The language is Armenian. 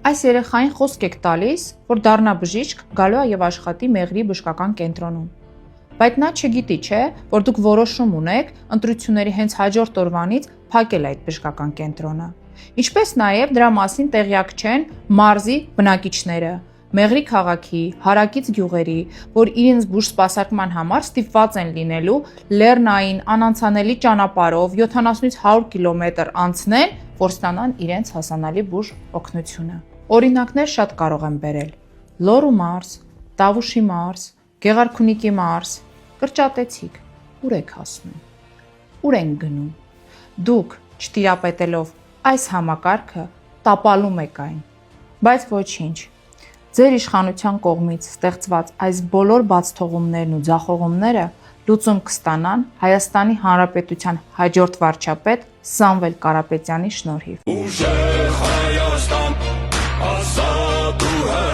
Այս երեխային խոսք եք տալիս, որ դառնա բժիշկ, գալու է եւ աշխատի Մեղրի բժշկական կենտրոնում։ Բայց նա չգիտի, չէ, որ դուք որոշում ունեք ընտրությունների հենց հաջորդ օրվանից փակել այդ բժշկական կենտրոնը։ Ինչպես նաեւ դրա մասին տեղյակ չեն մարզի բնակիչները, Մեղրի քաղաքի, հարակից գյուղերի, որ իրենց բուժսպասարկման համար ստիպված են լինելու լեռնային անանցանելի ճանապարհով 70-ից 100 կիլոմետր անցնել, որ ստանան իրենց հասանելի բուժ օգնությունը։ Օրինակներ շատ կարող եմ բերել. Լոռու մարզ, Տավուշի մարզ, Գեղարքունիքի մարզ, Կրճատեցիք, ուր եք հասնում, ուր են գնում։ Դուք չտիրապետելով այս համակարգը տապալում եք այն, բայց ոչինչ։ Ձեր իշխանության կողմից ստեղծված այս բոլոր բացթողումներն ու ձախողումները լուծում կստանան Հայաստանի Հանրապետության հաջորդ վարչապետ Սամվել Կարապետյանի շնորհիվ։ Ուժեղ Հայաստան, ազատ ու